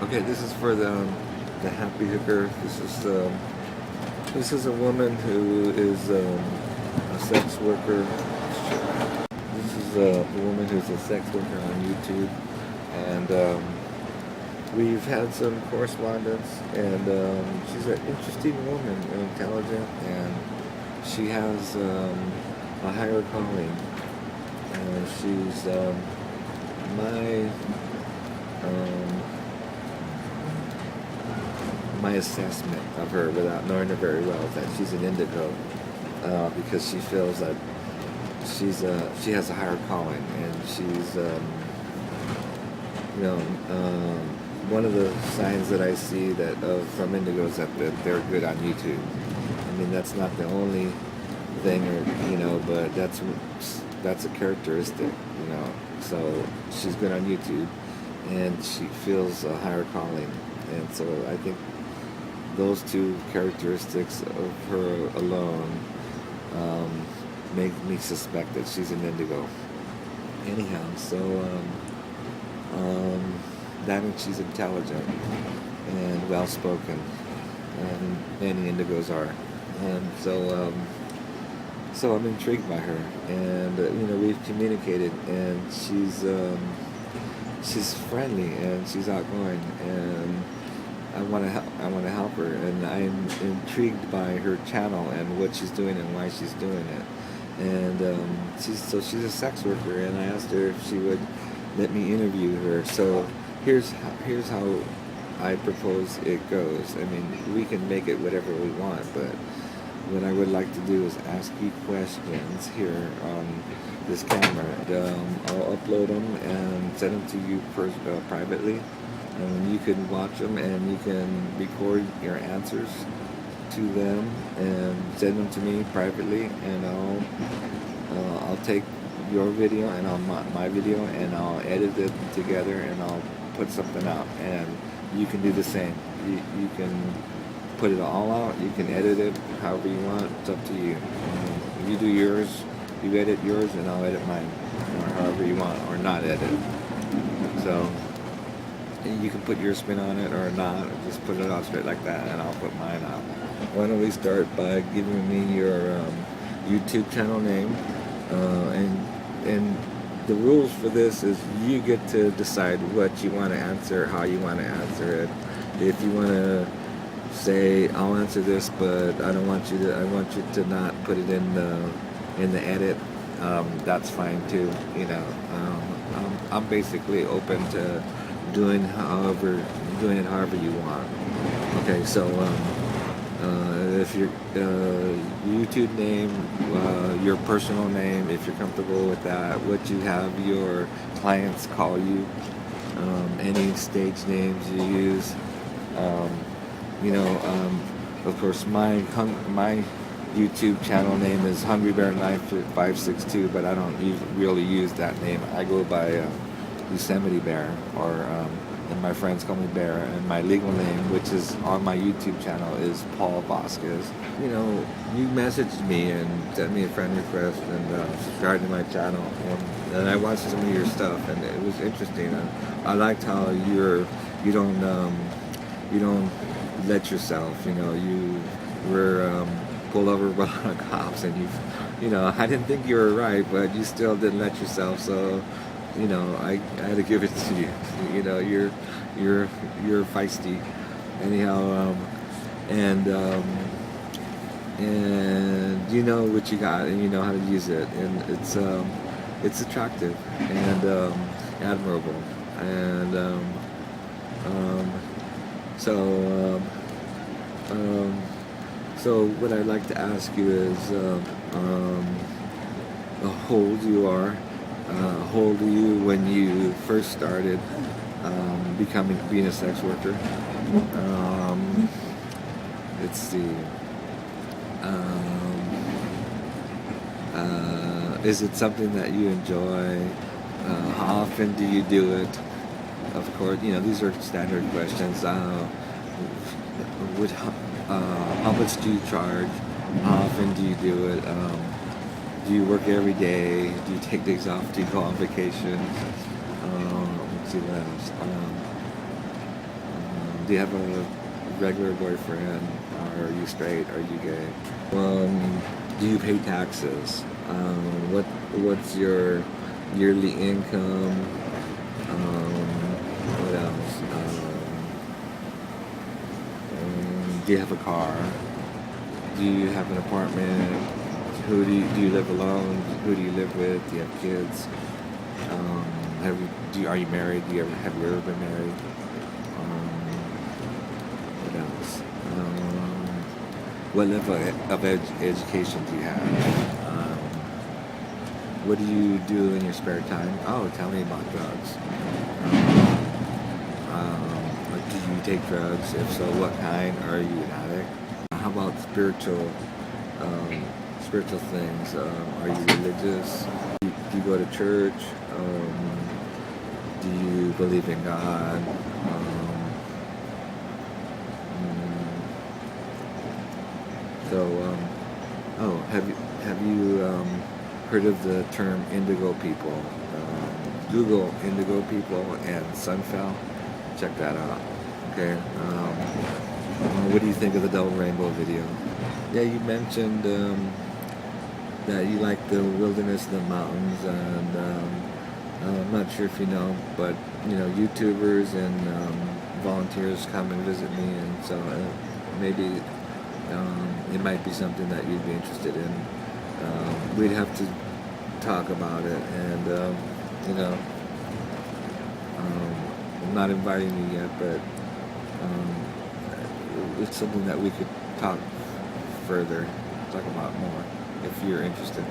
Okay, this is for the happy hooker. This is a woman who is a sex worker. This is a woman who's a sex worker on YouTube, and we've had some correspondence. And she's an interesting woman, and intelligent, and she has a higher calling. She's my um, my assessment of her, without knowing her very well, is that she's an indigo, because she feels that she has a higher calling, and she's one of the signs that I see that from indigos that they're good on YouTube. I mean, that's not the only thing, but that's a characteristic, So she's good on YouTube, and she feels a higher calling, and so I think those two characteristics of her alone make me suspect that she's an indigo. Anyhow, so that means she's intelligent and well-spoken, and many indigos are, and so I'm intrigued by her, and we've communicated, and she's friendly, and she's outgoing, and I want to help her, and I'm intrigued by her channel and what she's doing and why she's doing it. And she's a sex worker, and I asked her if she would let me interview her. So here's how I propose it goes. I mean, we can make it whatever we want, but what I would like to do is ask you questions here on this camera. I'll upload them and send them to you privately, and you can watch them, and you can record your answers to them and send them to me privately, and I'll take your video and my video, and I'll edit it together, and I'll put something out, and you can do the same. You can put it all out. You can edit it however you want. It's up to you. You do yours, you edit yours, and I'll edit mine, or however you want, or not edit. So you can put your spin on it or not, or just put it out straight like that, and I'll put mine out. Why don't we start by giving me your YouTube channel name, and the rules for this is you get to decide what you want to answer, how you want to answer it. If you want to say, I'll answer this, but I want you to not put it in the edit, that's fine too. I'm basically open to doing it however you want. Okay, so if your YouTube name, your personal name, if you're comfortable with that, what you have your clients call you, any stage names you use, of course my YouTube channel name is Hungry Bear 9562, but I don't really use that name. I go by Yosemite Bear, and my friends call me Bear, and my legal name, which is on my YouTube channel, is Paul Vasquez. You messaged me and sent me a friend request, and subscribed to my channel, and I watched some of your stuff, and it was interesting. I liked how you don't let yourself, you were pulled over by the cops, and I didn't think you were right, but you still didn't let yourself, so I had to give it to you. You're feisty. Anyhow, and you know what you got, and you know how to use it, and it's attractive and admirable, and so what I'd like to ask you is how old you are. How old were you when you first started being a sex worker? Let's see. Is it something that you enjoy? How often do you do it? Of course, these are standard questions. How much do you charge? How often do you do it? Do you work every day? Do you take days off? Do you go on vacation? Let's see what else. Do you have a regular boyfriend? Are you straight? Are you gay? Do you pay taxes? What's your yearly income? What else? Do you have a car? Do you have an apartment? Do you live alone? Who do you live with? Do you have kids? Are you married? Have you ever been married? What else? What level of education do you have? What do you do in your spare time? Oh, tell me about drugs. Do you take drugs? If so, what kind? Are you an addict? How about spiritual things? Are you religious? Do you go to church? Do you believe in God? Have you heard of the term indigo people? Google indigo people and Sunfell. Check that out. Okay. What do you think of the double rainbow video? Yeah, you mentioned that you like the wilderness, the mountains, and I'm not sure if you know, but YouTubers and volunteers come and visit me, and so maybe it might be something that you'd be interested in. We'd have to talk about it, and I'm not inviting you yet, but it's something that we could talk about more if you're interested.